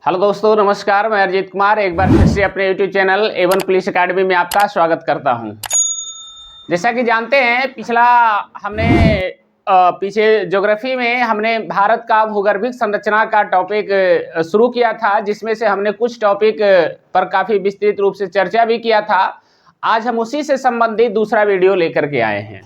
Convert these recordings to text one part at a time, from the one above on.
Hello दोस्तों, नमस्कार। मैं अरिजीत कुमार एक बार फिर से अपने YouTube channel A1 police academy में आपका स्वागत करता हूं। जैसा कि जानते हैं, पीछे ज्योग्राफी में हमने भारत का भूगर्भिक संरचना का टॉपिक शुरू किया था, जिसमें से हमने कुछ टॉपिक पर काफ़ी विस्तृत रूप से चर्चा भी किया था। आज हम उसी से संबंधित दूसरा वीडियो लेकर के आए हैं।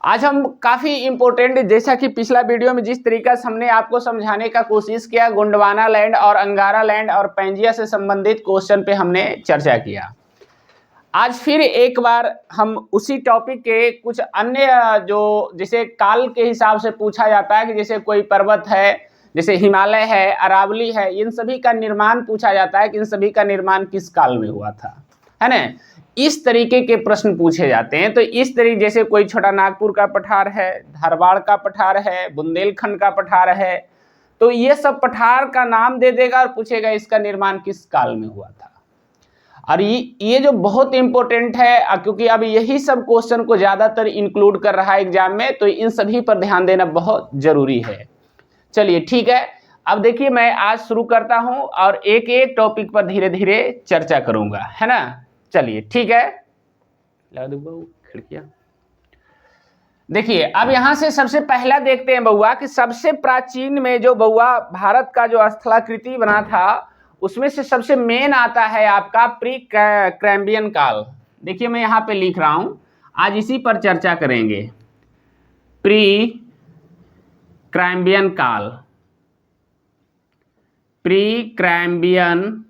आज हम काफ़ी इम्पोर्टेंट, जैसा कि पिछला वीडियो में जिस तरीका से हमने आपको समझाने का कोशिश किया, गोंडवाना लैंड और अंगारा लैंड और पैंजिया से संबंधित क्वेश्चन पे हमने चर्चा किया। आज फिर एक बार हम उसी टॉपिक के कुछ अन्य जो जैसे काल के हिसाब से पूछा जाता है कि जैसे कोई पर्वत है, जैसे हिमालय है, अरावली है, इन सभी का निर्माण पूछा जाता है कि इन सभी का निर्माण किस काल में हुआ था, है ना। इस तरीके के प्रश्न पूछे जाते हैं। तो इस तरीके जैसे कोई छोटा नागपुर का पठार है, धारवाड़ का पठार है, बुंदेलखंड का पठार है, तो ये सब पठार का नाम दे देगा और पूछेगा इसका निर्माण किस काल में हुआ था। और ये जो बहुत इंपॉर्टेंट है, क्योंकि अब यही सब क्वेश्चन को ज्यादातर इंक्लूड कर रहा है एग्जाम में, तो इन सभी पर ध्यान देना बहुत जरूरी है। चलिए ठीक है, अब देखिए मैं आज शुरू करता हूं और एक एक टॉपिक पर धीरे धीरे चर्चा करूंगा, है ना। चलिए ठीक है, खिड़कियां देखिए। अब यहां से सबसे पहला देखते हैं बउआ कि सबसे प्राचीन में जो बउआ भारत का जो स्थलाकृति बना था, उसमें से सबसे मेन आता है आपका प्री कैम्ब्रियन काल। देखिए मैं यहां पे लिख रहा हूं, आज इसी पर चर्चा करेंगे। प्री कैम्ब्रियन काल, प्री कैम्ब्रियन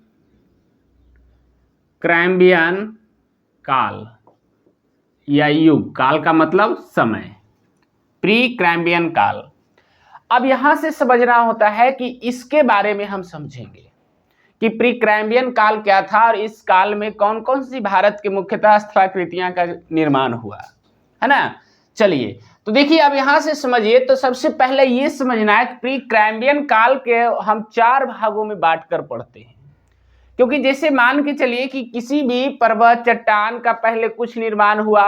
काल या युग। काल का मतलब समय, प्री कैम्ब्रियन काल। अब यहां से समझना होता है कि इसके बारे में हम समझेंगे कि प्री कैम्ब्रियन काल क्या था और इस काल में कौन कौन सी भारत के मुख्यतः स्थलाकृतियां का निर्माण हुआ, है ना। चलिए तो देखिए, अब यहां से समझिए। तो सबसे पहले ये समझना है कि प्री कैम्ब्रियन काल के हम 4 भागों में बांट कर पढ़ते हैं। क्योंकि जैसे मान के चलिए कि किसी भी पर्वत चट्टान का पहले कुछ निर्माण हुआ,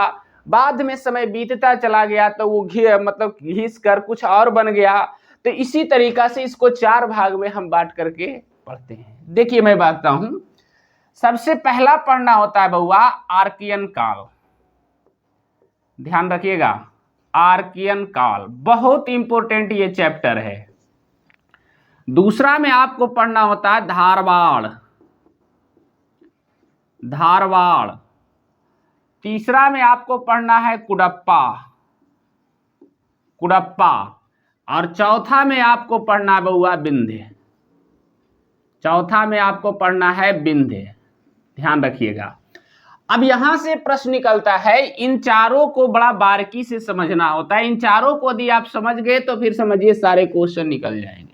बाद में समय बीतता चला गया तो वो घिस कर कुछ और बन गया। तो इसी तरीका से इसको 4 भाग में हम बांट करके पढ़ते हैं। देखिए मैं बताता हूं, सबसे पहला पढ़ना होता है बउआ आर्कियन काल। ध्यान रखिएगा, आर्कियन काल बहुत इंपॉर्टेंट ये चैप्टर है। दूसरा में आपको पढ़ना होता है धारवाड़। तीसरा में आपको पढ़ना है कुडप्पा। और चौथा में आपको पढ़ना है बउआ विंध्य। ध्यान रखिएगा। अब यहां से प्रश्न निकलता है, इन चारों को बड़ा बारीकी से समझना होता है। इन चारों को यदि आप समझ गए तो फिर समझिए सारे क्वेश्चन निकल जाएंगे।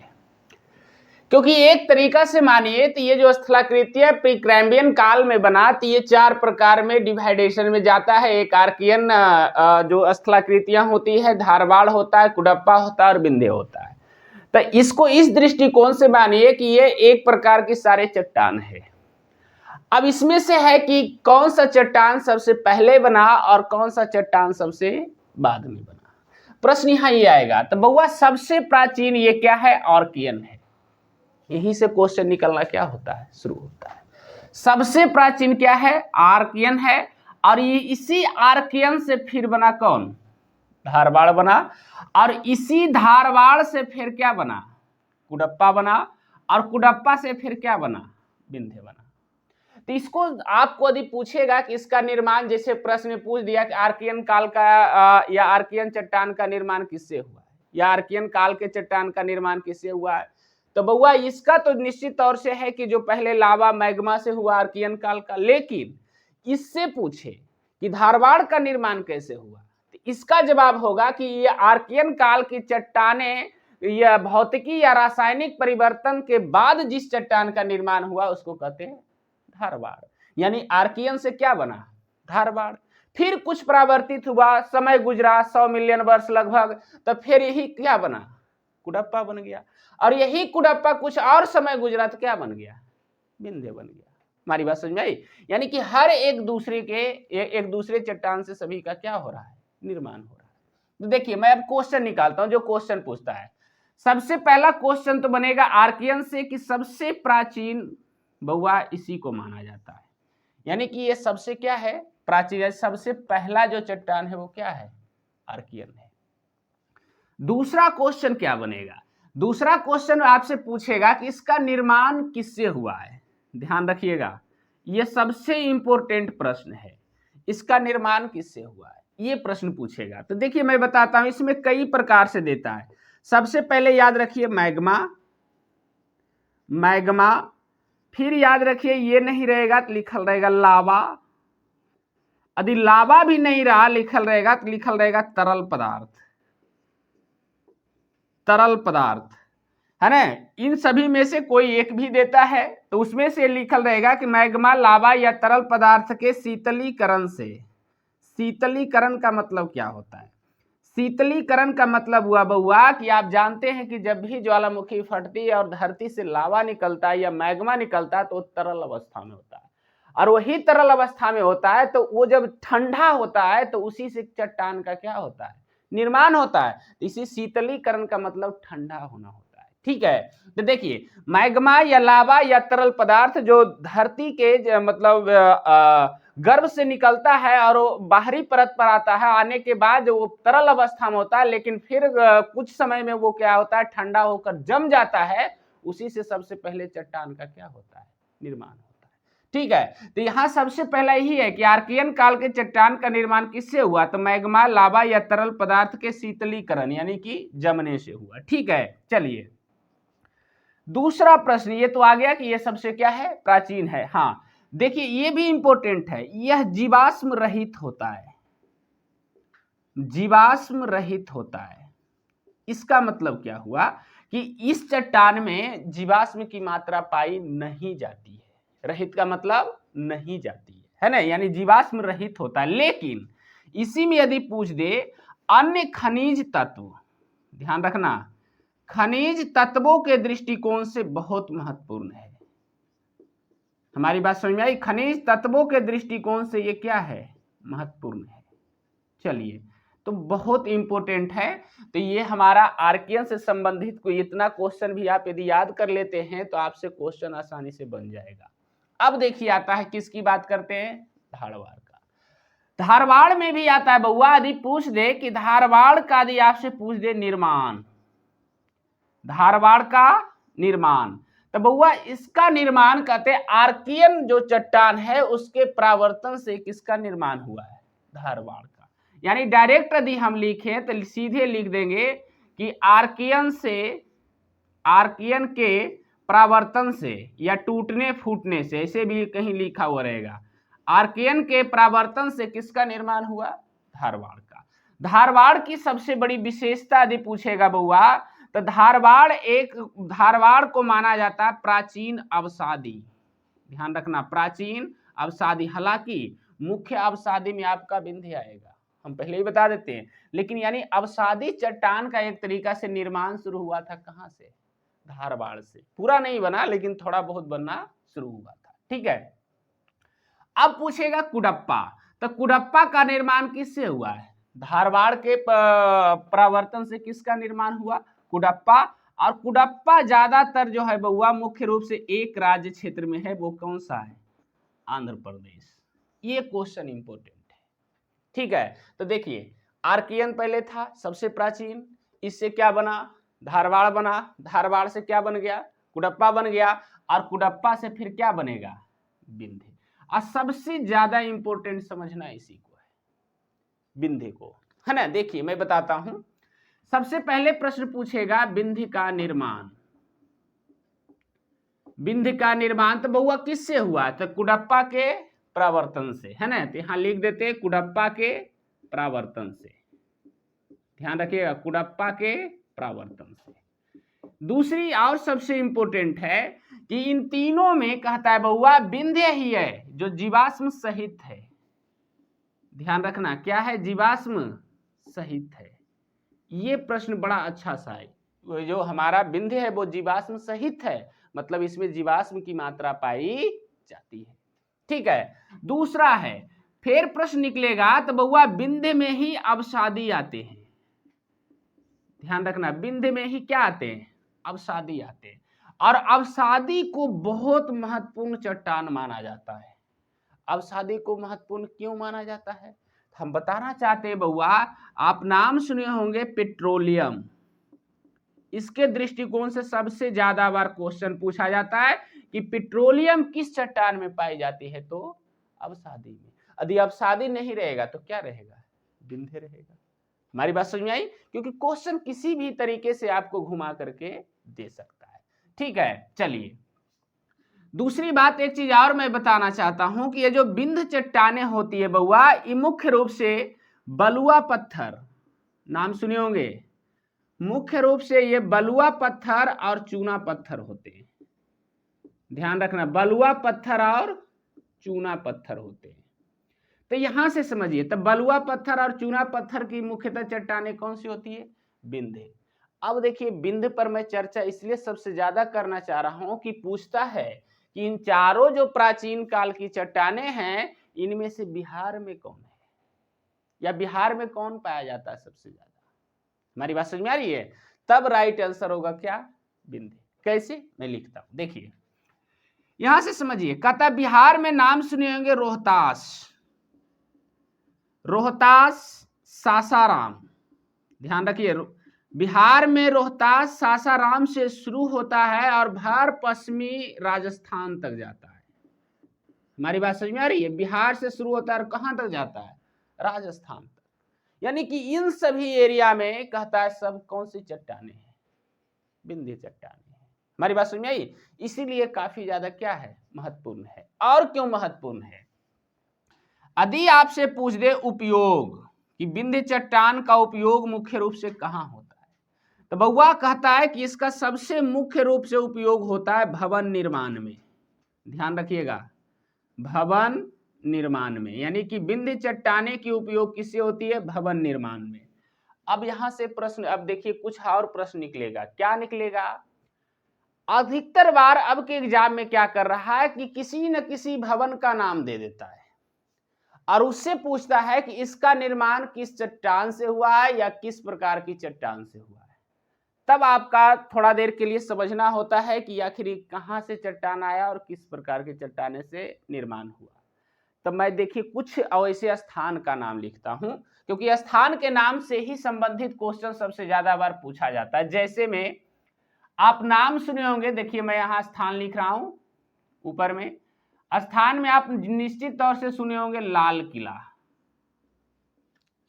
क्योंकि एक तरीका से मानिए तो ये जो स्थलाकृति प्री कैम्ब्रियन काल में बना, तो ये 4 प्रकार में डिवाइडेशन में जाता है। एक आर्कियन जो स्थलाकृतियां होती है, धारवाड़ होता है, कुडप्पा होता है और विंध्य होता है। तो इसको इस दृष्टिकोण से मानिए कि ये एक प्रकार की सारे चट्टान है। अब इसमें से है कि कौन सा चट्टान सबसे पहले बना और कौन सा चट्टान सबसे बाद में बना, प्रश्न यहां ये आएगा। तो बउआ सबसे प्राचीन ये क्या है? आर्कियन है। यहीं से क्वेश्चन निकलना क्या होता है, शुरू होता है। सबसे प्राचीन क्या है? आर्कियन है। और ये इसी आर्कियन से फिर बना कौन? धारवाड़ बना। और इसी धारवाड़ से फिर क्या बना? कुडप्पा बना। और कुडप्पा से फिर क्या बना? विंध्य बना। तो इसको आपको यदि पूछेगा कि इसका निर्माण, जैसे प्रश्न में पूछ दिया कि आर्कियन काल का या आर्कियन चट्टान का निर्माण किससे हुआ है, या आर्कियन काल के चट्टान का निर्माण किससे हुआ है, तो बउआ इसका तो निश्चित तौर से है कि जो पहले लावा मैग्मा से हुआ आर्कियन काल का। लेकिन इससे पूछे कि धारवाड़ का निर्माण कैसे हुआ, तो इसका जवाब होगा कि ये आर्कियन काल की चट्टानें या भौतिकी या रासायनिक परिवर्तन के बाद जिस चट्टान का निर्माण हुआ उसको कहते हैं धारवाड़। यानी आर्कियन से क्या बना? धारवाड़। फिर कुछ परावर्तित हुआ, समय गुजरा 100 मिलियन वर्ष लगभग, तो फिर यही क्या बना? कुडप्पा बन गया। और यही कुडप्पा कुछ और समय गुजरा तो क्या बन गया? विंध्य बन गया। हमारी बात समझ में आई? यानी कि हर एक दूसरे चट्टान से सभी का क्या हो रहा है? निर्माण हो रहा है। तो देखिए मैं अब क्वेश्चन निकालता हूं, जो क्वेश्चन पूछता है सबसे पहला क्वेश्चन तो बनेगा आर्कियन से कि सबसे प्राचीन बउआ इसी को माना जाता है, यानी कि ये सबसे क्या है, प्राचीन, सबसे पहला जो चट्टान है वो क्या है, आर्कियन है। दूसरा क्वेश्चन क्या बनेगा, दूसरा क्वेश्चन आपसे पूछेगा कि इसका निर्माण किससे हुआ है। ध्यान रखिएगा, यह सबसे इंपॉर्टेंट प्रश्न है, इसका निर्माण किससे हुआ है, ये प्रश्न पूछेगा। तो देखिए मैं बताता हूं, इसमें कई प्रकार से देता है। सबसे पहले याद रखिए मैग्मा, मैग्मा, फिर याद रखिए ये नहीं रहेगा तो लिखल रहेगा लावा, यदि लावा भी नहीं रहा लिखल रहेगा तो लिखल रहेगा तरल पदार्थ, तरल पदार्थ, है ना। इन सभी में से कोई एक भी देता है तो उसमें से लिखल रहेगा कि मैग्मा, लावा या तरल पदार्थ के शीतलीकरण से। शीतलीकरण का मतलब क्या होता है, शीतलीकरण का मतलब हुआ बउआ कि आप जानते हैं कि जब भी ज्वालामुखी फटती है और धरती से लावा निकलता है या मैग्मा निकलता है तो वो तरल अवस्था में होता है, और वही तरल अवस्था में होता है तो वो जब ठंडा होता है तो उसी से चट्टान का क्या होता है, निर्माण होता है। इसी शीतलीकरण का मतलब ठंडा होना होता है, ठीक है। तो देखिए मैग्मा या लावा या तरल पदार्थ जो धरती के मतलब गर्भ से निकलता है और वो बाहरी परत पर आता है, आने के बाद वो तरल अवस्था में होता है, लेकिन फिर कुछ समय में वो क्या होता है, ठंडा होकर जम जाता है, उसी से सबसे पहले चट्टान का क्या होता है, निर्माण होता है, ठीक है। तो यहाँ सबसे पहला यही है कि आर्कियन काल के चट्टान का निर्माण किससे हुआ, तो मैग्मा, लावा या तरल पदार्थ के शीतलीकरण यानी कि जमने से हुआ, ठीक है। चलिए दूसरा प्रश्न, ये तो आ गया कि ये सबसे क्या है, प्राचीन है। हाँ देखिए ये भी इंपॉर्टेंट है, यह जीवाश्म रहित होता है, जीवाश्म रहित होता है। इसका मतलब क्या हुआ कि इस चट्टान में जीवाश्म की मात्रा पाई नहीं जाती है, रहित का मतलब नहीं जाती है ना, यानी जीवाश्म रहित होता है। लेकिन इसी में यदि पूछ दे अन्य खनिज तत्व, ध्यान रखना खनिज तत्वों के दृष्टिकोण से बहुत महत्वपूर्ण है। हमारी बात समझ में आई, खनिज तत्वों के दृष्टिकोण से ये क्या है, महत्वपूर्ण है। चलिए तो बहुत इंपॉर्टेंट है। तो ये हमारा आर्कियन से संबंधित कोई इतना क्वेश्चन भी आप यदि याद कर लेते हैं तो आपसे क्वेश्चन आसानी से बन जाएगा। अब देखिए आता है किसकी बात करते हैं, धारवाड़ का। धारवाड़ में भी आता है बउआ, यदि पूछ दे कि धारवाड़ का यदि आपसे पूछ दे निर्माण, धारवाड़ का निर्माण, तो बउआ इसका निर्माण कहते हैं आर्कियन जो चट्टान है उसके परावर्तन से किसका निर्माण हुआ है, धारवाड़ का। यानी डायरेक्ट यदि हम लिखें तो सीधे लिख देंगे कि आर्कियन से, आर्कियन के परावर्तन से या टूटने फूटने से, ऐसे भी कहीं लिखा हुआ रहेगा, आर्कियन के परावर्तन से किसका निर्माण हुआ, धारवाड़ का। धारवाड़ की सबसे बड़ी विशेषता यदि पूछेगा बउआ तो धारवाड़ को माना जाता है प्राचीन अवसादी, ध्यान रखना प्राचीन अवसादी। हालांकि मुख्य अवसादी में आपका विंध्य आएगा, हम पहले ही बता देते हैं, लेकिन यानी अवसादी चट्टान का एक तरीका से निर्माण शुरू हुआ था कहां से, धारवाड़ से। पूरा नहीं बना लेकिन थोड़ा बहुत बनना शुरू हुआ था, ठीक है। अब पूछेगा कुडप्पा, तो कुडप्पा का निर्माण किससे हुआ है, धारवाड़ के परावर्तन से किसका निर्माण हुआ, कुडप्पा। और कुडप्पा ज्यादातर जो है बउआ मुख्य रूप से एक राज्य क्षेत्र में है, वो कौन सा है, आंध्र प्रदेश। ये क्वेश्चन इंपॉर्टेंट है, ठीक है। तो देखिए आर्कियन पहले था सबसे प्राचीन, इससे क्या बना, धारवाड़ बना, धारवाड़ से क्या बन गया, कुडप्पा बन गया, और कुडप्पा से फिर क्या बनेगा, विंध्य। और सबसे ज्यादा इंपॉर्टेंट समझना इसी को है, विंध्य को, है ना। देखिए मैं बताता हूं, सबसे पहले प्रश्न पूछेगा विंध्य का निर्माण, विंध्य का निर्माण तो बउआ किससे हुआ, तो कुडप्पा के परावर्तन से, है ना। तो यहां लिख देते हैं कुडप्पा के परावर्तन से, ध्यान रखिएगा कुडप्पा के परावर्तन से। दूसरी और सबसे इंपॉर्टेंट है कि इन तीनों में कहता है बउआ विंध्य ही है जो जीवाश्म सहित है, ध्यान रखना क्या है, जीवाश्म सहित है। ये प्रश्न बड़ा अच्छा सा है, जो हमारा विंध्य है वो जीवाश्म सहित है, मतलब इसमें जीवाश्म की मात्रा पाई जाती है, ठीक है। दूसरा है, फिर प्रश्न निकलेगा तो बउआ विंध्य में ही अवसादी आते हैं, ध्यान रखना, विंध्य में ही क्या आते हैं, अवसादी आते हैं। और अवसादी को बहुत महत्वपूर्ण चट्टान माना जाता है। अवसादी को महत्वपूर्ण क्यों माना जाता है, हम बताना चाहते हैं बउआ, आप नाम सुने होंगे पेट्रोलियम, इसके दृष्टिकोण से सबसे ज्यादा बार क्वेश्चन पूछा जाता है कि पेट्रोलियम किस चट्टान में पाई जाती है, तो अवसादी में। यदि अवसादी नहीं रहेगा तो क्या रहेगा, विंध्य रहेगा। हमारी बात समझ में आई, क्योंकि क्वेश्चन किसी भी तरीके से आपको घुमा करके दे सकता है। ठीक है, चलिए दूसरी बात एक चीज और मैं बताना चाहता हूं कि ये जो विंध्य चट्टानें होती है बउआ, ये मुख्य रूप से बलुआ पत्थर, नाम सुने होंगे, मुख्य रूप से ये बलुआ पत्थर और चूना पत्थर होते हैं। ध्यान रखना, बलुआ पत्थर और चूना पत्थर होते हैं। तो यहां से समझिए, तब बलुआ पत्थर और चूना पत्थर की मुख्यतः चट्टानें कौन सी होती है, विंध्य। अब देखिए, विंध्य पर मैं चर्चा इसलिए सबसे ज्यादा करना चाह रहा हूं कि पूछता है कि इन चारों जो प्राचीन काल की चट्टानें हैं, इनमें से बिहार में कौन है, या बिहार में कौन पाया जाता है सबसे ज्यादा। हमारी बात समझ में आ रही है, तब राइट आंसर होगा क्या, विंध्य। कैसे, मैं लिखता हूं, देखिए यहां से समझिए, कहता बिहार में नाम सुने होंगे रोहतास, रोहतास, सासाराम। ध्यान रखिए, बिहार में रोहतास सासाराम से शुरू होता है और भर पश्चिमी राजस्थान तक जाता है। हमारी बात समझ में आ रही है, बिहार से शुरू होता है और कहां तक जाता है, राजस्थान तक। यानी कि इन सभी एरिया में कहता है सब कौन सी चट्टानें हैं, विंध्य चट्टानें हैं। हमारी बात समझ में आई, इसीलिए काफी ज्यादा क्या है, महत्वपूर्ण है। और क्यों महत्वपूर्ण है, यदि आपसे पूछ दे उपयोग कि विंध्य चट्टान का उपयोग मुख्य रूप से कहां होता है, तो बउआ कहता है कि इसका सबसे मुख्य रूप से उपयोग होता है भवन निर्माण में। ध्यान रखिएगा, भवन निर्माण में, यानी कि विंध्य चट्टाने की उपयोग किससे होती है, भवन निर्माण में। अब यहां से प्रश्न, अब देखिए कुछ और प्रश्न निकलेगा, क्या निकलेगा, अधिकतर बार अब के एग्जाम में क्या कर रहा है कि किसी न किसी भवन का नाम दे देता है और उससे पूछता है कि इसका निर्माण किस चट्टान से हुआ है या किस प्रकार की चट्टान से हुआ है। तब आपका थोड़ा देर के लिए समझना होता है कि आखिर कहां से चट्टान आया और किस प्रकार के चट्टाने से निर्माण हुआ। तब मैं देखिए कुछ ऐसे स्थान का नाम लिखता हूं, क्योंकि स्थान के नाम से ही संबंधित क्वेश्चन सबसे ज्यादा बार पूछा जाता है। जैसे में आप नाम सुने होंगे, देखिए मैं यहां स्थान लिख रहा हूं ऊपर में, स्थान में आप निश्चित तौर से सुने होंगे लाल किला,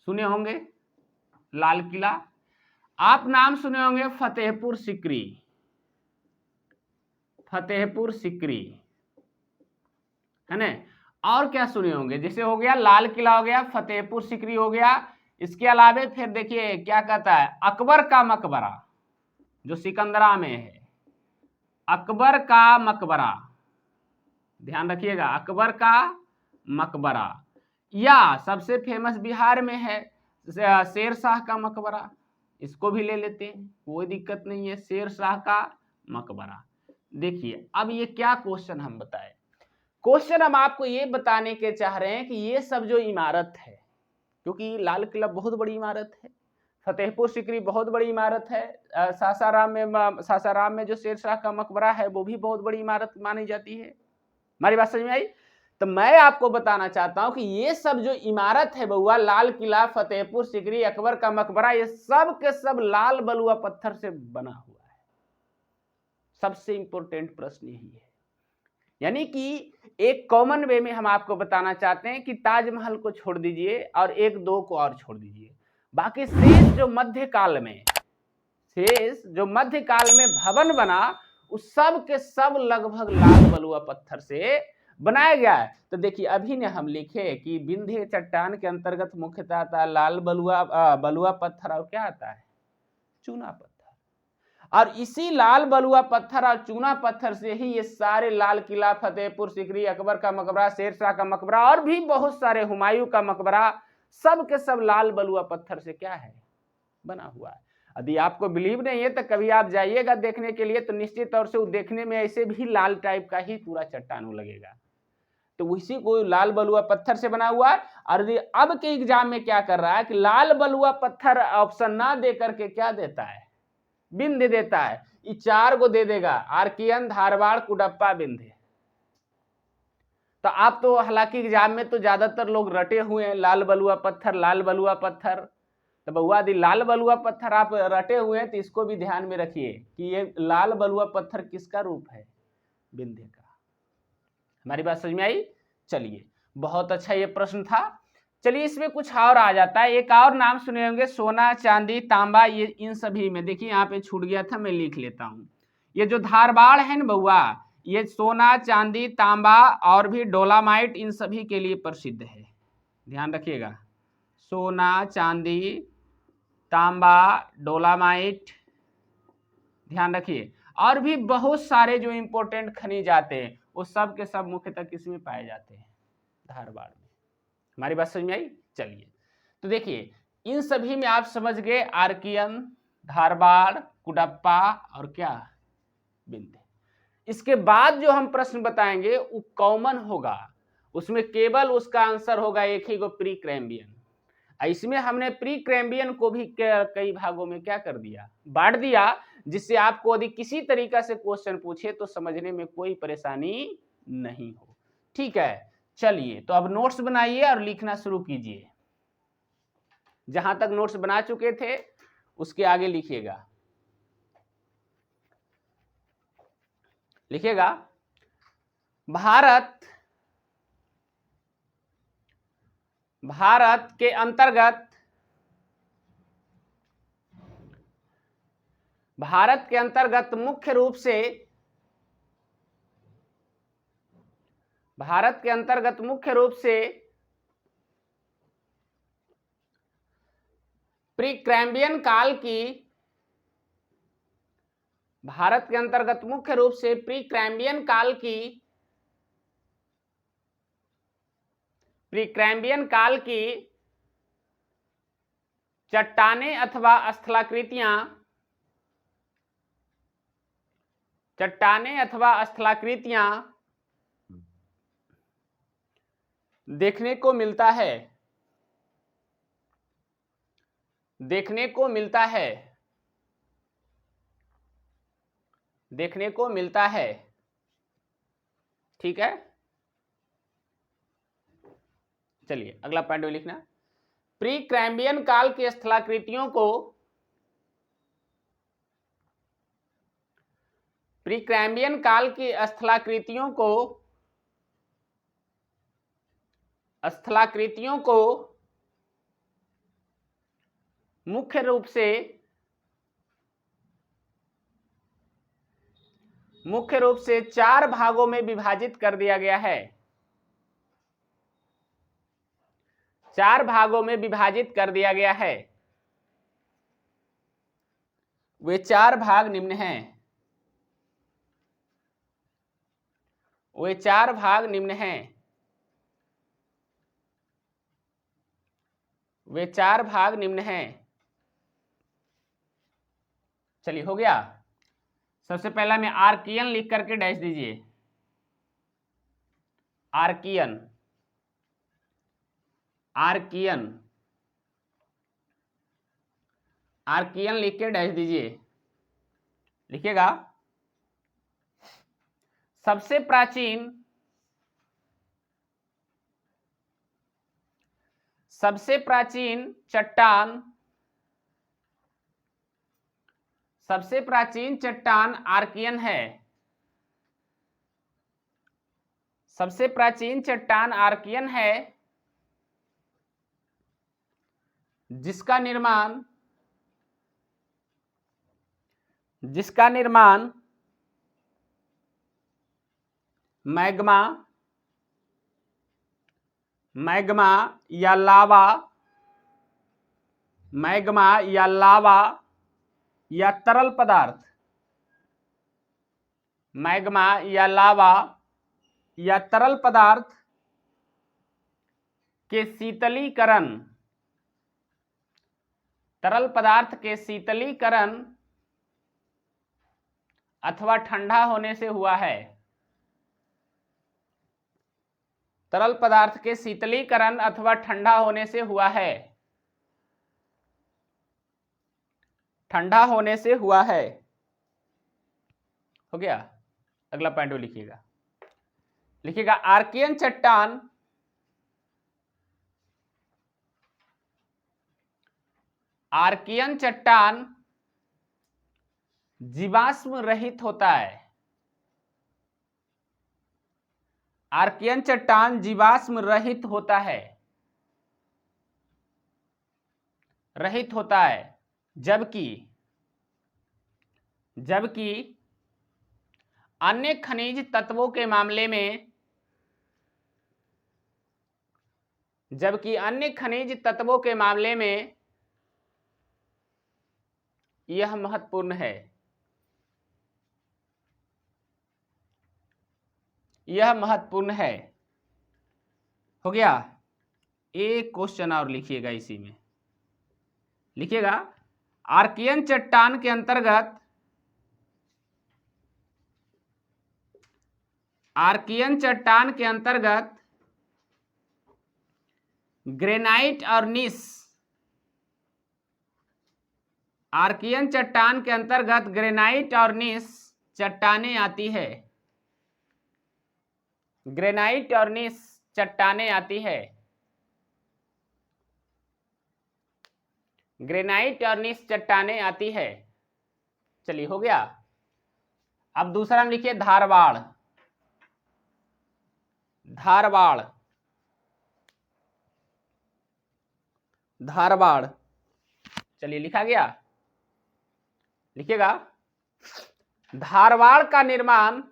सुने होंगे लाल किला। आप नाम सुने होंगे फतेहपुर सिकरी, फतेहपुर सिकरी है ना। और क्या सुने होंगे, जैसे हो गया लाल किला हो गया, फतेहपुर सिकरी हो गया। इसके अलावे फिर देखिए क्या कहता है, अकबर का मकबरा जो सिकंदरा में है, अकबर का मकबरा, ध्यान रखिएगा, अकबर का मकबरा। या सबसे फेमस बिहार में है शेर शाह का मकबरा, इसको भी ले लेते हैं, कोई दिक्कत नहीं है, शेर शाह का मकबरा। देखिए अब ये क्या क्वेश्चन हम बताएं, क्वेश्चन हम आपको ये बताने के चाह रहे हैं कि ये सब जो इमारत है, क्योंकि लाल किला बहुत बड़ी इमारत है, फतेहपुर सिकरी बहुत बड़ी इमारत है, सासाराम में जो शेर शाह का मकबरा है वो भी बहुत बड़ी इमारत मानी जाती है। हमारी बात समझ में आई, तो मैं आपको बताना चाहता हूं कि ये सब जो इमारत है बउआ, लाल किला, फतेहपुर सिकरी, अकबर का मकबरा, ये सब के सब लाल बलुआ पत्थर से बना हुआ है। सबसे इंपॉर्टेंट प्रश्न यही है। यानी कि एक कॉमन वे में हम आपको बताना चाहते हैं कि ताजमहल को छोड़ दीजिए और एक दो को और छोड़ दीजिए, बाकी शेष जो मध्यकाल में, शेष जो मध्यकाल में भवन बना, उस सब के सब लगभग लाल बलुआ पत्थर से बनाया गया है। तो देखिए अभी ने हम लिखे कि विंध्य चट्टान के अंतर्गत मुख्यतः आता है लाल बलुआ पत्थर और क्या आता है, चूना पत्थर। और इसी लाल बलुआ पत्थर और चूना पत्थर से ही ये सारे लाल किला, फतेहपुर सिकरी, अकबर का मकबरा, शेर शाह का मकबरा और भी बहुत सारे, हुमायूं का मकबरा, सब के सब लाल बलुआ पत्थर से क्या है, बना हुआ है। यदि आपको बिलीव नहीं है तो कभी आप जाइएगा देखने के लिए, तो निश्चित तौर से वो देखने में ऐसे भी लाल टाइप का ही पूरा चट्टान लगेगा। तो उसी को लाल बलुआ पत्थर से बना हुआ है। और अब के एग्जाम में क्या कर रहा है कि लाल बलुआ पत्थर ऑप्शन ना दे करके क्या देता है, बिंद देता है। ये 4 को दे देगा, आर्कियन, धारवाड़, कुडप्पा, बिंद। तो आप तो हालांकि एग्जाम में तो ज्यादातर लोग रटे हुए हैं लाल बलुआ पत्थर, लाल बलुआ पत्थर। तो बउआ दी लाल बलुआ पत्थर आप रटे हुए हैं, तो इसको भी ध्यान में रखिए कि ये लाल बलुआ पत्थर किसका रूप है, बिंदे का। हमारी बात समझ में आई? चलिए, बहुत अच्छा ये प्रश्न था। चलिए इसमें कुछ और आ जाता है, एक और नाम सुने होंगे, सोना, चांदी, तांबा। ये इन सभी में देखिए यहाँ पे छूट गया था, मैं लिख लेता हूँ। ये जो धारवाड़ है ना बउआ, ये सोना, चांदी, तांबा और भी डोलामाइट इन सभी के लिए प्रसिद्ध है। ध्यान रखिएगा, सोना, चांदी, तांबा, डोलामाइट, ध्यान रखिए। और भी बहुत सारे जो इंपॉर्टेंट खनिज आते हैं वो सब के सब मुख्यतः किसमें पाए जाते हैं, धारवाड़ में। हमारी बात समझ में आई? चलिए, तो देखिए इन सभी में आप समझ गए, आर्कियन, धारवाड़, कुडप्पा और क्या, बिंद। इसके बाद जो हम प्रश्न बताएंगे वो कॉमन होगा, उसमें केवल उसका आंसर होगा एक ही को, प्री कैम्बियन। इसमें हमने प्री कैम्बियन को भी कई भागों में क्या कर दिया, बांट दिया, जिससे आपको यदि किसी तरीका से क्वेश्चन पूछे तो समझने में कोई परेशानी नहीं हो। ठीक है, चलिए तो अब नोट्स बनाइए और लिखना शुरू कीजिए। जहां तक नोट्स बना चुके थे उसके आगे लिखिएगा, लिखिएगा भारत के अंतर्गत, भारत के अंतर्गत मुख्य रूप से, भारत के अंतर्गत मुख्य रूप से प्री कैम्बियन काल की, भारत के अंतर्गत मुख्य रूप से प्री कैम्बियन काल की, प्री कैम्बियन काल की चट्टानें अथवा स्थलाकृतियां, चट्टानें अथवा स्थलाकृतियां देखने को मिलता है, देखने को मिलता है, देखने को मिलता है। ठीक है, चलिए अगला पॉइंट में लिखना, प्री कैम्बियन काल की स्थलाकृतियों को, प्री कैम्बियन काल की स्थलाकृतियों को, स्थलाकृतियों को मुख्य रूप से, मुख्य रूप से 4 भागों में विभाजित कर दिया गया है, 4 भागों में विभाजित कर दिया गया है। वे 4 भाग निम्न हैं, वे 4 भाग निम्न हैं, वे 4 भाग निम्न हैं। चलिए हो गया। सबसे पहला में आर्कियन लिख करके डैश दीजिए, आर्कियन, आर्कियन, आर्कियन लिख के डैश दीजिए, लिखिएगा सबसे प्राचीन, सबसे प्राचीन चट्टान, सबसे प्राचीन चट्टान आर्कियन है, सबसे प्राचीन चट्टान आर्कियन है, जिसका निर्माण, जिसका निर्माण मैग्मा, मैग्मा या लावा, मैग्मा या लावा या तरल पदार्थ, मैग्मा या लावा या तरल पदार्थ के शीतलीकरण, तरल पदार्थ के शीतलीकरण अथवा ठंडा होने से हुआ है, तरल पदार्थ के शीतलीकरण अथवा ठंडा होने से हुआ है। ठंडा होने से हुआ है। हो गया। अगला पॉइंट वो लिखिएगा। लिखिएगा आर्कियन चट्टान आर्कियन चट्टान जीवाश्म रहित होता है। आर्कियन चट्टान जीवाश्म रहित होता है। रहित होता है। जबकि अन्य खनिज तत्वों के मामले में यह महत्वपूर्ण है। यह महत्वपूर्ण है। हो गया। एक क्वेश्चन और लिखिएगा इसी में। लिखिएगा आर्कियन चट्टान के अंतर्गत ग्रेनाइट और नीस आर्कियन चट्टान के अंतर्गत ग्रेनाइट और नीस चट्टानें आती है। ग्रेनाइट और नीस चट्टानें आती है। ग्रेनाइट और नीस चट्टानें आती है। चलिए हो गया। अब दूसरा हम लिखिए धारवाड़। धारवाड़ धारवाड़ चलिए लिखा गया। लिखिएगा धारवाड़ का निर्माण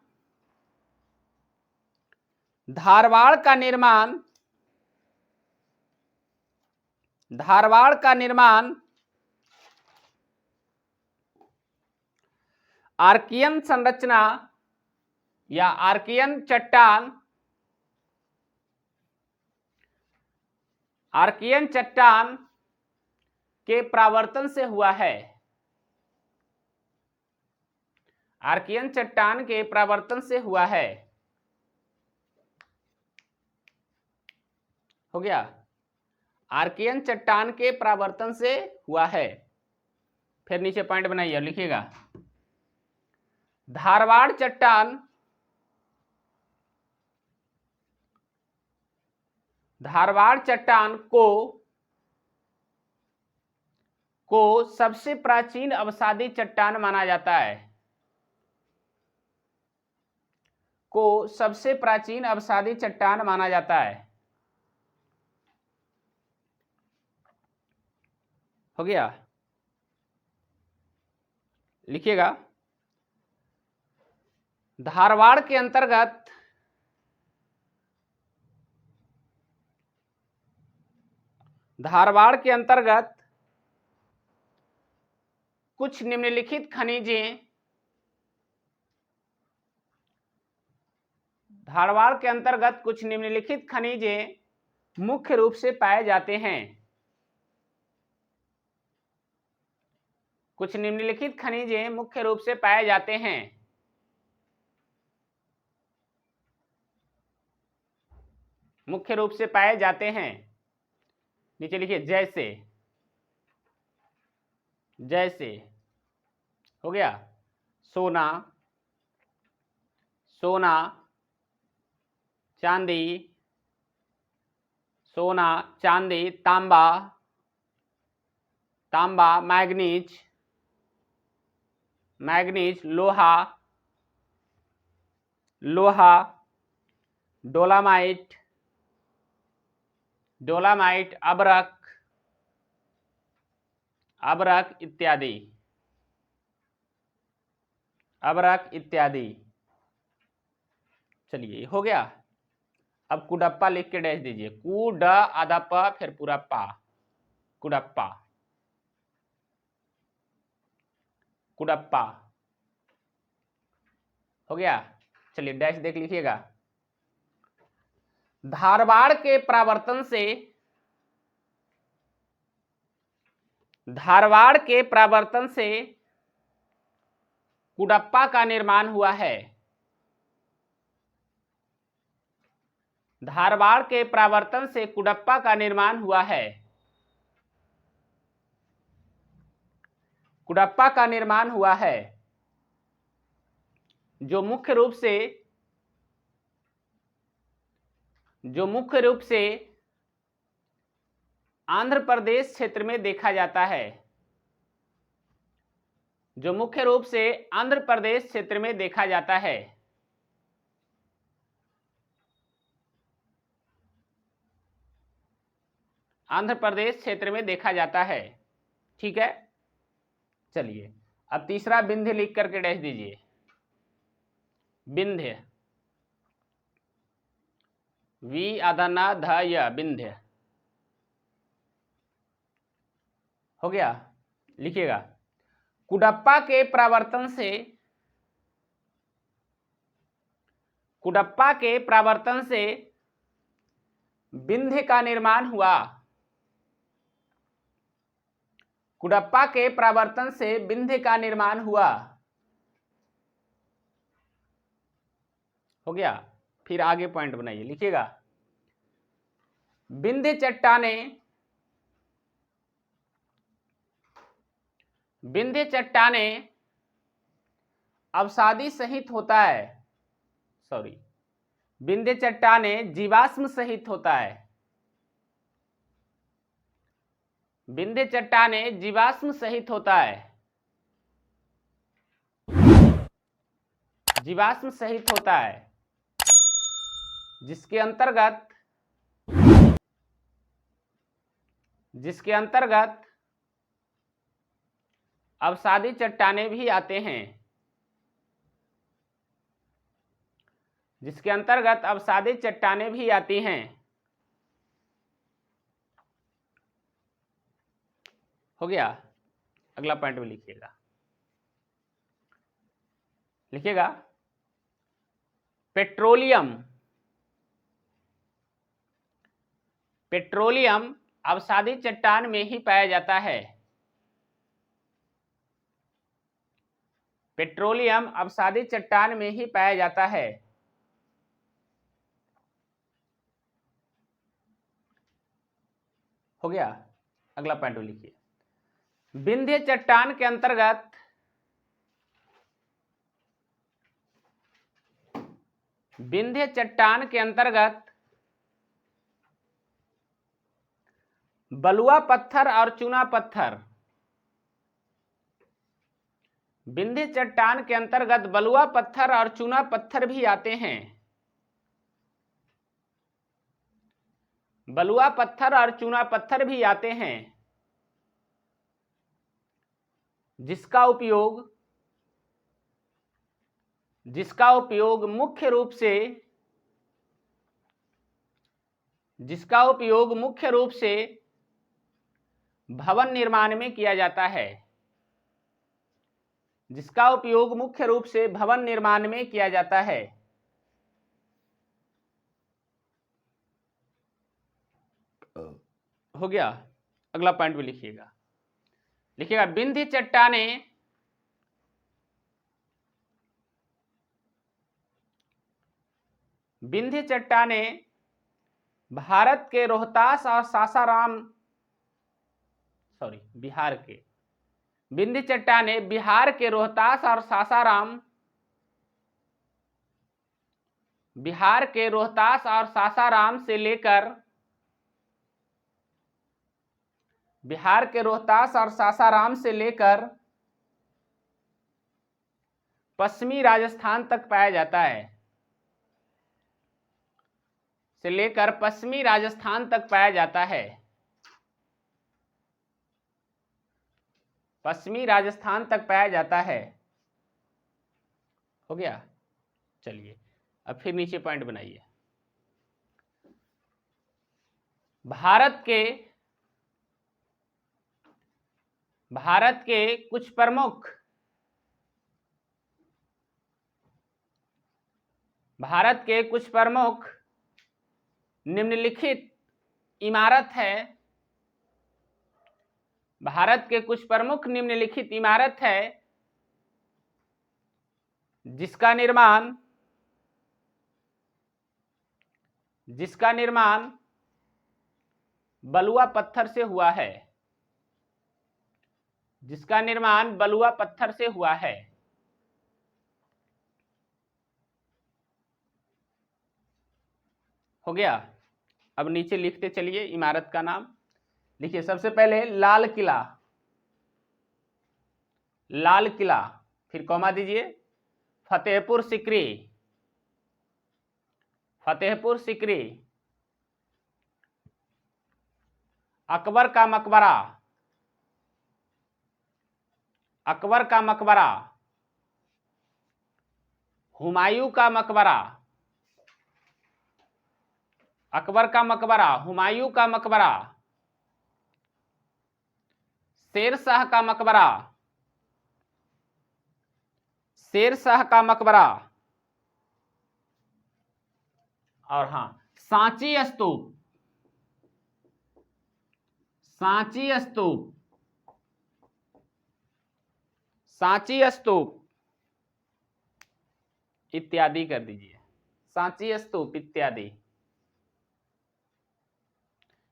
आर्कियन संरचना या आर्कियन चट्टान के परावर्तन से हुआ है। आर्कियन चट्टान के परावर्तन से हुआ है। हो गया। आर्कियन चट्टान के परावर्तन से हुआ है। फिर नीचे पॉइंट बनाइए और लिखिएगा धारवाड़ चट्टान को सबसे प्राचीन अवसादी चट्टान माना जाता है। सबसे प्राचीन अवसादी चट्टान माना जाता है। हो गया। लिखिएगा धारवाड़ के अंतर्गत कुछ निम्नलिखित खनिजें मुख्य रूप से पाए जाते हैं। कुछ निम्नलिखित खनिजें मुख्य रूप से पाए जाते हैं। मुख्य रूप से पाए जाते हैं। नीचे लिखिए जैसे हो गया सोना चांदी तांबा मैग्नीज लोहा डोलामाइट अबरक इत्यादि। चलिए हो गया। अब कुडप्पा लिख के डैश दीजिए। कु ड आधा प फिर पूरा पा। कुडप्पा हो गया। चलिए डैश देख लीजिएगा। धारवाड़ के परावर्तन से कुडप्पा का निर्माण हुआ है। धारवाड़ के परावर्तन से कुडप्पा का निर्माण हुआ है। कुडप्पा का निर्माण हुआ है जो मुख्य रूप से आंध्र प्रदेश क्षेत्र में देखा जाता है। जो मुख्य रूप से आंध्र प्रदेश क्षेत्र में देखा जाता है। आंध्र प्रदेश क्षेत्र में देखा जाता है। ठीक है, चलिए अब तीसरा विंध्य लिख करके डैश दीजिए। विंध्य, वी आधा ना ध य, विंध्य हो गया। लिखिएगा, कुडप्पा के परावर्तन से विंध्य का निर्माण हुआ। कुडप्पा के परावर्तन से विंध्य का निर्माण हुआ। हो गया। फिर आगे पॉइंट बनाइए, लिखिएगा, विंध्य चट्टानें अवसादी सहित होता है। सॉरी, विंध्य चट्टानें जीवाश्म सहित होता है। विंध्य चट्टानें जीवाश्म सहित होता है। जीवाश्म सहित होता है, जिसके अंतर्गत अवसादी चट्टानें भी आते हैं। जिसके अंतर्गत अवसादी चट्टानें भी आती हैं। हो गया। अगला पॉइंट में लिखिएगा, पेट्रोलियम अवसादी चट्टान में ही पाया जाता है। पेट्रोलियम अवसादी चट्टान में ही पाया जाता है। हो गया। अगला पॉइंट लिखिए, विंध्य चट्टान के अंतर्गत बलुआ पत्थर और चूना पत्थर। विंध्य चट्टान के अंतर्गत बलुआ पत्थर और चूना पत्थर भी आते हैं। बलुआ पत्थर और चूना पत्थर भी आते हैं, जिसका उपयोग मुख्य रूप से भवन निर्माण में किया जाता है। जिसका उपयोग मुख्य रूप से भवन निर्माण में किया जाता है। हो गया। अगला पॉइंट भी लिखिएगा, विंध्य चट्टानें भारत के रोहतास और विंध्य चट्टानें बिहार के रोहतास और सासाराम से लेकर पश्चिमी राजस्थान तक पाया जाता है। पश्चिमी राजस्थान तक पाया जाता है। हो गया। चलिए अब फिर नीचे पॉइंट बनाइए, भारत के कुछ प्रमुख निम्नलिखित इमारत है जिसका निर्माण जिसका निर्माण बलुआ पत्थर से हुआ है, जिसका निर्माण बलुआ पत्थर से हुआ है। हो गया। अब नीचे लिखते चलिए इमारत का नाम। लिखिए सबसे पहले लाल किला, लाल किला, फिर कॉमा दीजिए, फतेहपुर सिकरी, फतेहपुर सिकरी, अकबर का मकबरा, अकबर का मकबरा, हुमायूं का मकबरा, अकबर का मकबरा, हुमायूं का मकबरा, शेर शाह का मकबरा, शेर शाह का मकबरा, और हाँ सांची स्तूप, सांची स्तूप, सांची स्तूप इत्यादि कर दीजिए, सांची स्तूप इत्यादि।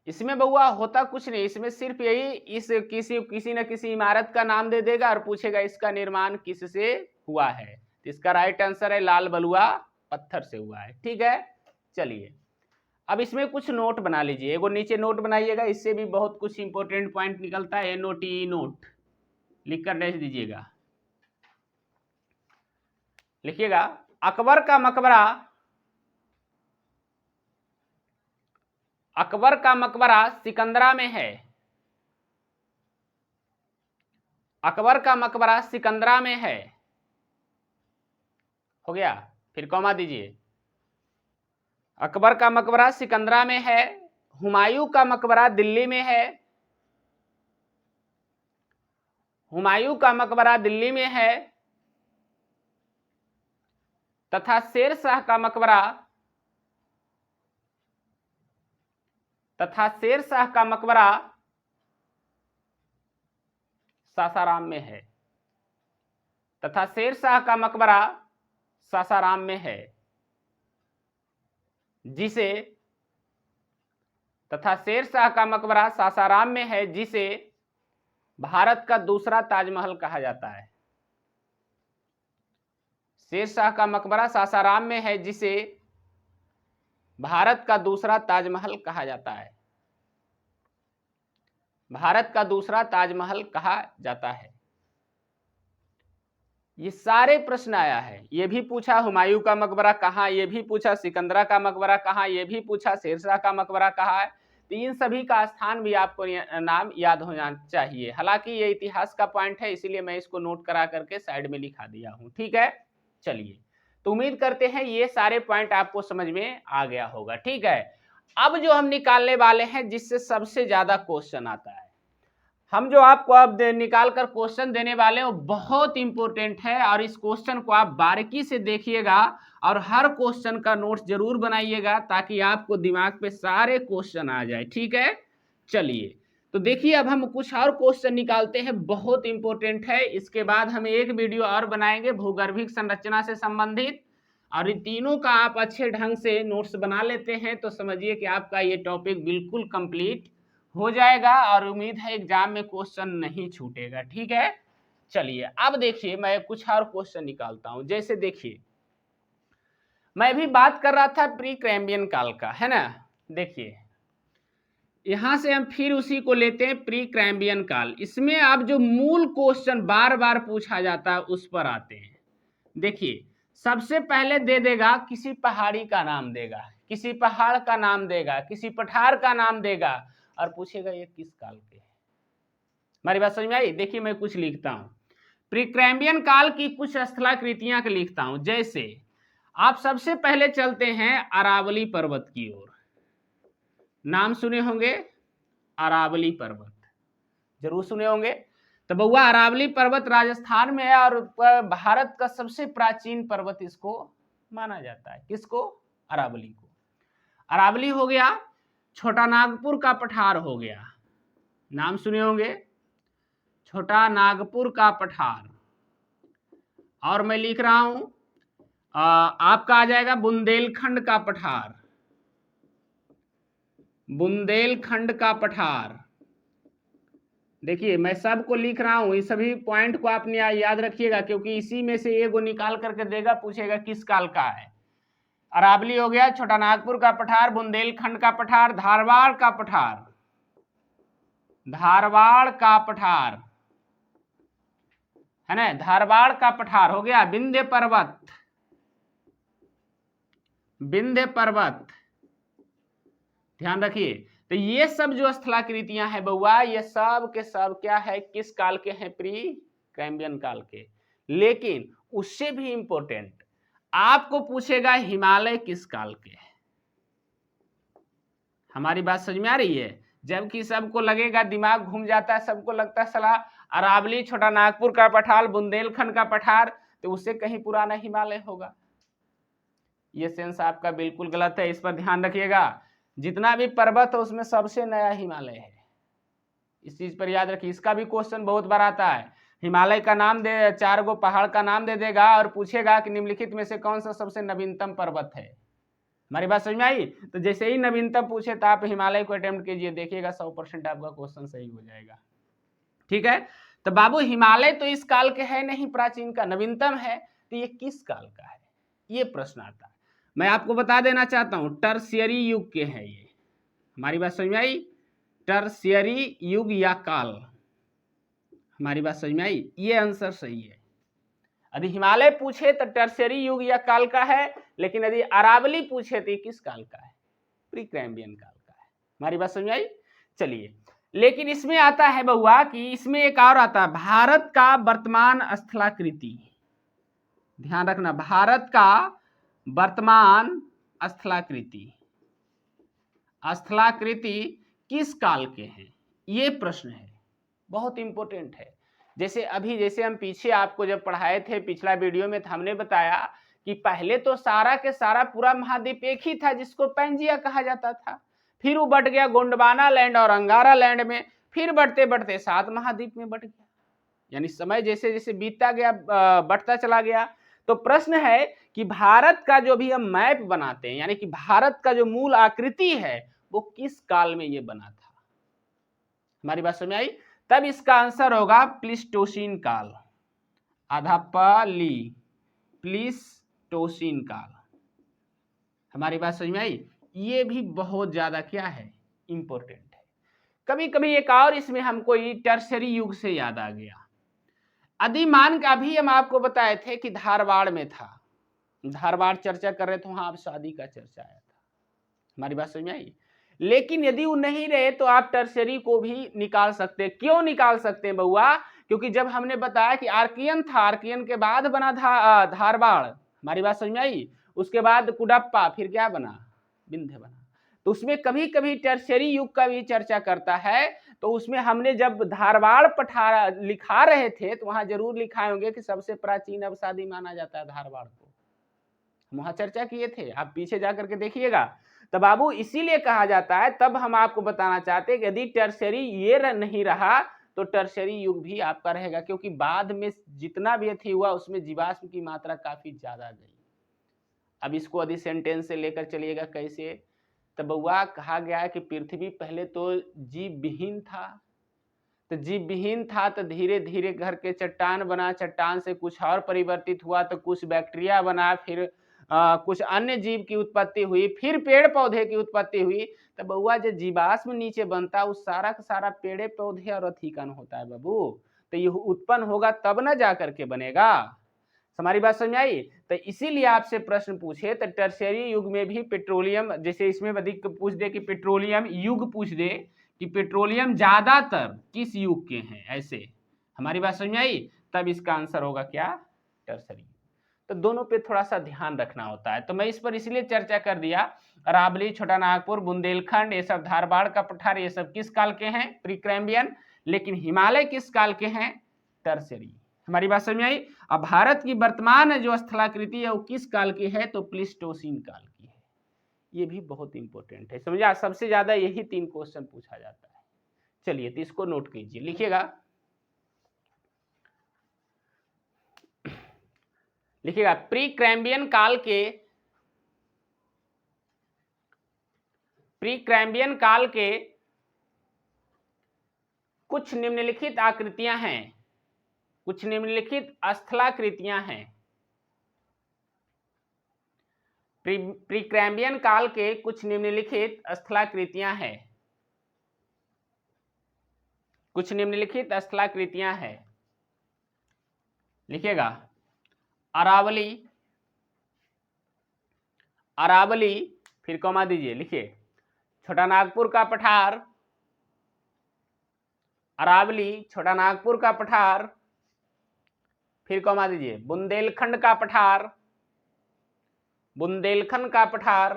इसमें बउआ होता कुछ नहीं, इसमें सिर्फ यही इस किसी न किसी इमारत का नाम दे देगा और पूछेगा इसका निर्माण किससे हुआ है। तो इसका राइट आंसर है लाल बलुआ पत्थर से हुआ है। ठीक है, चलिए अब इसमें कुछ नोट बना लीजिए। एगो नीचे नोट बनाइएगा, इससे भी बहुत कुछ इंपॉर्टेंट पॉइंट निकलता है। NOTE नोट लिखकर भेज दीजिएगा। लिखिएगा अकबर का मकबरा, अकबर का मकबरा सिकंदरा में है, अकबर का मकबरा सिकंदरा में है। हो गया, फिर कॉमा दीजिए, अकबर का मकबरा सिकंदरा में है, हुमायूं का मकबरा दिल्ली में है, हुमायूं का मकबरा दिल्ली में है, तथा शेर शाह का मकबरा, तथा शेर शाह का मकबरा सासाराम में है, तथा शेर शाह का मकबरा सासाराम में है, जिसे, तथा शेर शाह का मकबरा सासाराम में है, जिसे भारत का दूसरा ताजमहल कहा जाता है। शेर शाह का मकबरा सासाराम में है, जिसे भारत का दूसरा ताजमहल कहा जाता है, भारत का दूसरा ताजमहल कहा जाता है। ये सारे प्रश्न आया है। ये भी पूछा हुमायूं का मकबरा कहाँ, ये भी पूछा सिकंदरा का मकबरा कहाँ, ये भी पूछा शेरशाह का मकबरा कहाँ है। तो इन सभी का स्थान भी आपको नाम याद होना चाहिए। हालांकि ये इतिहास का पॉइंट है, इसीलिए मैं इसको नोट करा करके साइड में लिखा दिया हूं। ठीक है, चलिए तो उम्मीद करते हैं ये सारे पॉइंट आपको समझ में आ गया होगा। ठीक है, अब जो हम निकालने वाले हैं जिससे सबसे ज्यादा क्वेश्चन आता है, हम जो आपको अब निकाल कर क्वेश्चन देने वाले हैं वो बहुत इंपॉर्टेंट है, और इस क्वेश्चन को आप बारीकी से देखिएगा और हर क्वेश्चन का नोट जरूर बनाइएगा ताकि आपको दिमाग पे सारे क्वेश्चन आ जाए। ठीक है, चलिए तो देखिए अब हम कुछ और क्वेश्चन निकालते हैं, बहुत इंपॉर्टेंट है। इसके बाद हम एक वीडियो और बनाएंगे भूगर्भिक संरचना से संबंधित, और इन तीनों का आप अच्छे ढंग से नोट्स बना लेते हैं तो समझिए कि आपका ये टॉपिक बिल्कुल कंप्लीट हो जाएगा, और उम्मीद है एग्जाम में क्वेश्चन नहीं छूटेगा। ठीक है, चलिए अब देखिए मैं कुछ और क्वेश्चन निकालता हूं। जैसे देखिए मैं भी बात कर रहा था प्री कैम्ब्रियन काल का, है ना। देखिए यहां से हम फिर उसी को लेते हैं, प्री कैम्ब्रियन काल। इसमें अब जो मूल क्वेश्चन बार बार पूछा जाता है उस पर आते हैं। देखिए सबसे पहले दे देगा किसी पहाड़ी का नाम देगा, किसी पहाड़ का नाम देगा, किसी पठार का नाम देगा, और पूछेगा ये किस काल के हैं। हमारी बात समझ में आई। देखिए मैं कुछ लिखता हूं, प्रीकैम्ब्रियन काल की कुछ स्थलाकृतियां के लिखता हूं। जैसे आप सबसे पहले चलते हैं अरावली पर्वत की ओर, नाम सुने होंगे अरावली पर्वत, जरूर सुने होंगे। तो बउआ अरावली पर्वत राजस्थान में है और भारत का सबसे प्राचीन पर्वत इसको माना जाता है। किसको? अरावली को। अरावली हो गया, छोटा नागपुर का पठार हो गया, नाम सुने होंगे छोटा नागपुर का पठार। और मैं लिख रहा हूं आपका आ जाएगा बुंदेलखंड का पठार, बुंदेलखंड का पठार। देखिए मैं सबको लिख रहा हूं, इस सभी पॉइंट को आपने याद रखिएगा, क्योंकि इसी में से एगो निकाल करके देगा, पूछेगा किस काल का है। अरावली हो गया, छोटा नागपुर का पठार, बुंदेलखंड का पठार, धारवाड़ का पठार, धारवाड़ का पठार है ना, धारवाड़ का पठार हो गया, विंध्य पर्वत, विंध्य पर्वत, ध्यान रखिए। तो ये सब जो स्थलाकृतियां हैं बउआ, ये सब के सब क्या है, किस काल के हैं, प्री कैम्बियन काल के। लेकिन उससे भी इंपॉर्टेंट आपको पूछेगा हिमालय किस काल के हैं। हमारी बात समझ में आ रही है? जबकि सबको लगेगा, दिमाग घूम जाता है, सबको लगता है सला अरावली, छोटा नागपुर का पठार, बुंदेलखंड का पठार, तो उससे कहीं पुराना हिमालय होगा। ये सेंस आपका बिल्कुल गलत है, इस पर ध्यान रखिएगा। जितना भी पर्वत है उसमें सबसे नया हिमालय है, इस चीज पर याद रखिए। इसका भी क्वेश्चन बहुत बार आता है, हिमालय का नाम दे, 4 गो पहाड़ का नाम दे देगा और पूछेगा कि निम्नलिखित में से कौन सा सबसे नवीनतम पर्वत है। हमारी बात समझ में आई? तो जैसे ही नवीनतम पूछे तो आप हिमालय को अटेम्प्ट कीजिए, देखिएगा 100% आपका क्वेश्चन सही हो जाएगा। ठीक है, तो बाबू हिमालय तो इस काल के है नहीं, प्राचीन का नवीनतम है, तो ये किस काल का है, ये प्रश्न आता है। मैं आपको बता देना चाहता हूं, टर्शियरी युग के हैं ये। हमारी बात समझ में आई? टर्शियरी युग या काल, हमारी बात समझ में आई? ये आंसर सही है। यदि हिमालय पूछे तो टर्शियरी युग या काल का है, लेकिन यदि अरावली पूछे तो किस काल का है, प्री कैम्बियन काल का है। हमारी बात समझ में आई? चलिए, लेकिन इसमें आता है बउआ कि इसमें एक और आता है, भारत का वर्तमान स्थलाकृति। ध्यान रखना, भारत का वर्तमान स्थलाकृति, स्थलाकृति किस काल के हैं, ये प्रश्न है, बहुत इंपॉर्टेंट है। जैसे हम पीछे आपको जब पढ़ाए थे पिछला वीडियो में, हमने बताया कि पहले तो सारा के सारा पूरा महाद्वीप एक ही था जिसको पैंजिया कहा जाता था, फिर वो बट गया गोंडवाना लैंड और अंगारा लैंड में, फिर बढ़ते बढ़ते 7 महाद्वीप में बट गया, यानी समय जैसे जैसे बीतता गया बढ़ता चला गया। तो प्रश्न है कि भारत का जो भी हम मैप बनाते हैं, यानी कि भारत का जो मूल आकृति है वो किस काल में ये बना था। हमारी बात समझ में आई? तब इसका आंसर होगा प्लीस्टोसीन काल, आधा पली, प्लीस्टोसीन काल। हमारी बात समझ में आई? ये भी बहुत ज्यादा क्या है, इंपॉर्टेंट है। कभी कभी एक और इसमें हमको ये टर्शियरी युग से याद आ गया, अधिमान का भी हम आपको बताए थे कि धारवाड़ में था, धारवाड़ चर्चा कर रहे थे, वहां आप शादी का चर्चा आया था। हमारी बात समझ में आई? लेकिन यदि वो नहीं रहे तो आप टर्शियरी को भी निकाल सकते हैं। क्यों निकाल सकते हैं बउआ? क्योंकि जब हमने बताया कि आर्कियन था, आर्कियन के बाद बना धारवाड़, हमारी बात समझ में आई? उसके बाद कुडप्पा, फिर क्या बना, विंध्य बना। तो उसमें कभी कभी टर्शियरी युग का भी चर्चा करता है, तो उसमें हमने जब धारवाड़ पठार लिखा रहे थे तो वहां जरूर लिखाए होंगे कि सबसे प्राचीन अवसादी माना जाता है धारवाड़ को, हम वहां चर्चा किए थे, आप पीछे जाकर के देखिएगा। तो बाबू इसीलिए कहा जाता है, तब हम आपको बताना चाहते हैं कि यदि टर्शियरी ये नहीं रहा तो टर्शियरी युग भी आपका रहेगा, क्योंकि बाद में जितना भी अथी हुआ उसमें जीवाश्म की मात्रा काफी ज्यादा गई। अब इसको यदि सेंटेंस से लेकर चलिएगा कैसे, तो बउआ कहा गया है कि पृथ्वी पहले तो जीव विहीन था, तो जीव विहीन था तो धीरे धीरे घर के चट्टान बना, चट्टान से कुछ और परिवर्तित हुआ तो कुछ बैक्टीरिया बना, फिर कुछ अन्य जीव की उत्पत्ति हुई, फिर पेड़ पौधे की उत्पत्ति हुई। तो बउआ जो जीवाश्म नीचे बनता है उस सारा का सारा पेड़े पौधे और अथी का होता है बाबू, तो ये उत्पन्न होगा तब ना जा करके बनेगा। हमारी बात समझ आई? तो इसीलिए आपसे प्रश्न पूछे तो टर्शियरी युग में भी पेट्रोलियम, जैसे इसमें अधिक पूछ दे कि पेट्रोलियम युग पूछ दे कि पेट्रोलियम ज्यादातर किस युग के हैं, ऐसे हमारी बात समझ में आई? तब इसका आंसर होगा क्या, टर्शियरी। तो दोनों पे थोड़ा सा ध्यान रखना होता है, तो मैं इस पर इसलिए चर्चा कर दिया। अरावली, छोटा नागपुर, बुंदेलखंड, ये सब धारवाड़ का पठार, ये सब किस काल के हैं, प्री कैम्बियन। लेकिन हिमालय किस काल के हैं, टर्शियरी। हमारी बात समझ में आई? अब भारत की वर्तमान जो स्थलाकृति है वो किस काल की है, तो प्लीस्टोसीन काल की है। ये भी बहुत इंपॉर्टेंट है, समझा? सबसे ज्यादा यही 3 क्वेश्चन पूछा जाता है। चलिए तो इसको नोट कीजिए, लिखिएगा, लिखिएगा प्री कैम्बियन काल के, प्री कैम्ब्रियन काल के कुछ निम्नलिखित आकृतियां हैं, कुछ निम्नलिखित स्थलाकृतियां हैं। प्री कैम्ब्रियन काल के कुछ निम्नलिखित स्थलाकृतियां हैं, कुछ निम्नलिखित स्थलाकृतियां हैं। लिखिएगा अरावली, अरावली, फिर कॉमा दीजिए, लिखिए छोटा नागपुर का पठार, अरावली, छोटा नागपुर का पठार, फिर कॉमा दीजिए बुंदेलखंड का पठार, बुंदेलखंड का पठार,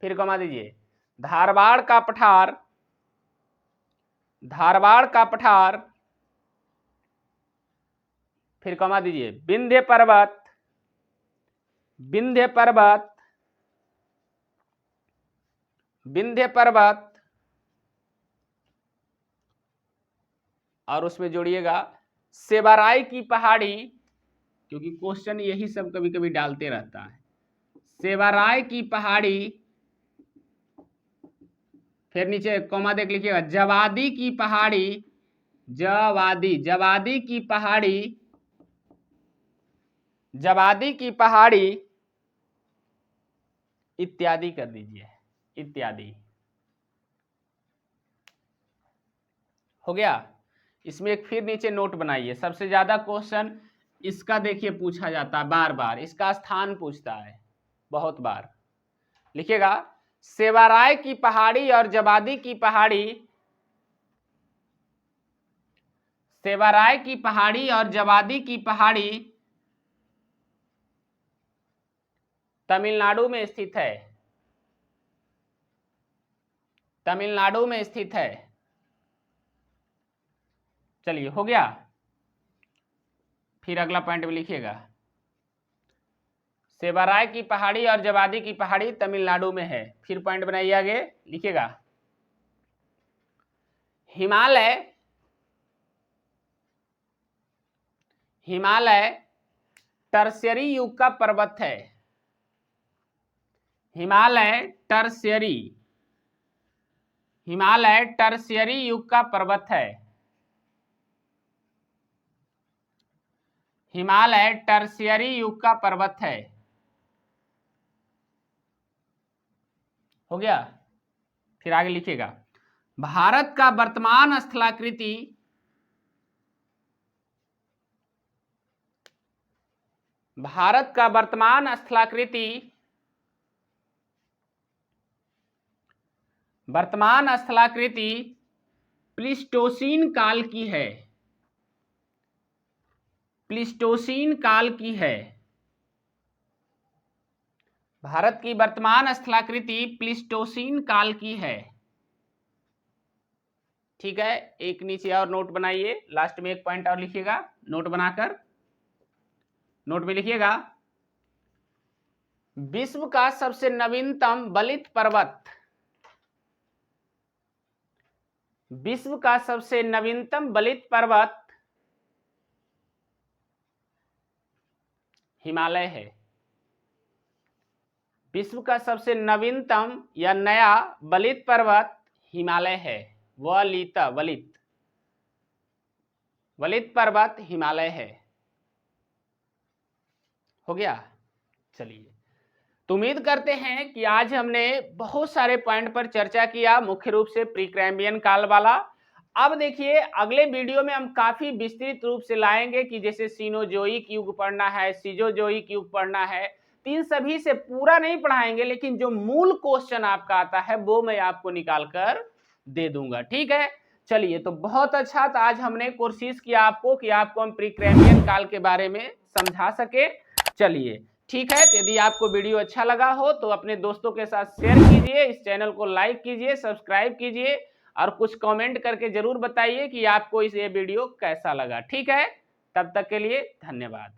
फिर कॉमा दीजिए धारवाड़ का पठार, धारवाड़ का पठार, फिर कॉमा दीजिए विंध्य पर्वत, विंध्य पर्वत, विंध्य पर्वत, और उसमें जोड़िएगा सेवाराय की पहाड़ी, क्योंकि क्वेश्चन यही सब कभी कभी डालते रहता है। सेवाराय की पहाड़ी, फिर नीचे कॉमा देख लिखिएगा जवादी की पहाड़ी, जवादी, जवादी की पहाड़ी, जवादी की पहाड़ी इत्यादि कर दीजिए, इत्यादि। हो गया। इसमें एक फिर नीचे नोट बनाइए, सबसे ज्यादा क्वेश्चन इसका देखिए पूछा जाता है बार बार, इसका स्थान पूछता है बहुत बार। लिखिएगा सेवाराय की पहाड़ी और जवादी की पहाड़ी, सेवाराय की पहाड़ी और जवादी की पहाड़ी तमिलनाडु में स्थित है, तमिलनाडु में स्थित है। चलिए हो गया। फिर अगला पॉइंट भी लिखिएगा सेवाराय की पहाड़ी और जवादी की पहाड़ी तमिलनाडु में है। फिर पॉइंट बनाइए आगे, लिखिएगा हिमालय, हिमालय टर्शियरी युग का पर्वत है, हिमालय टर्शियरी, हिमालय टर्शियरी युग का पर्वत है, हिमालय टर्शियरी युग का पर्वत है। हो गया। फिर आगे लिखिएगा भारत का वर्तमान स्थलाकृति, भारत का वर्तमान स्थलाकृति, वर्तमान स्थलाकृति प्लीस्टोसीन काल की है, प्लीस्टोसीन काल की है। भारत की वर्तमान स्थलाकृति प्लीस्टोसीन काल की है। ठीक है, एक नीचे और नोट बनाइए, लास्ट में एक पॉइंट और लिखिएगा नोट बनाकर। नोट में लिखिएगा विश्व का सबसे नवीनतम बलित पर्वत, विश्व का सबसे नवीनतम बलित पर्वत हिमालय है। विश्व का सबसे नवीनतम या नया बलित पर्वत हिमालय है। वलित, वलित, वलित पर्वत हिमालय है। हो गया। चलिए, तो उम्मीद करते हैं कि आज हमने बहुत सारे पॉइंट पर चर्चा किया, मुख्य रूप से प्री कैम्ब्रियन काल वाला। अब देखिए अगले वीडियो में हम काफी विस्तृत रूप से लाएंगे कि जैसे सीनोजोइक युग पढ़ना है, सीजोजोइक युग पढ़ना है, तीन सभी से पूरा नहीं पढ़ाएंगे, लेकिन जो मूल क्वेश्चन आपका आता है वो मैं आपको निकाल कर दे दूंगा। ठीक है, चलिए, तो बहुत अच्छा। तो आज हमने कोशिश किया आपको कि आपको हम प्री कैम्ब्रियन काल के बारे में समझा सके। चलिए ठीक है, तो यदि आपको वीडियो अच्छा लगा हो तो अपने दोस्तों के साथ शेयर कीजिए, इस चैनल को लाइक कीजिए, सब्सक्राइब कीजिए और कुछ कमेंट करके जरूर बताइए कि आपको इस ये वीडियो कैसा लगा। ठीक है, तब तक के लिए धन्यवाद।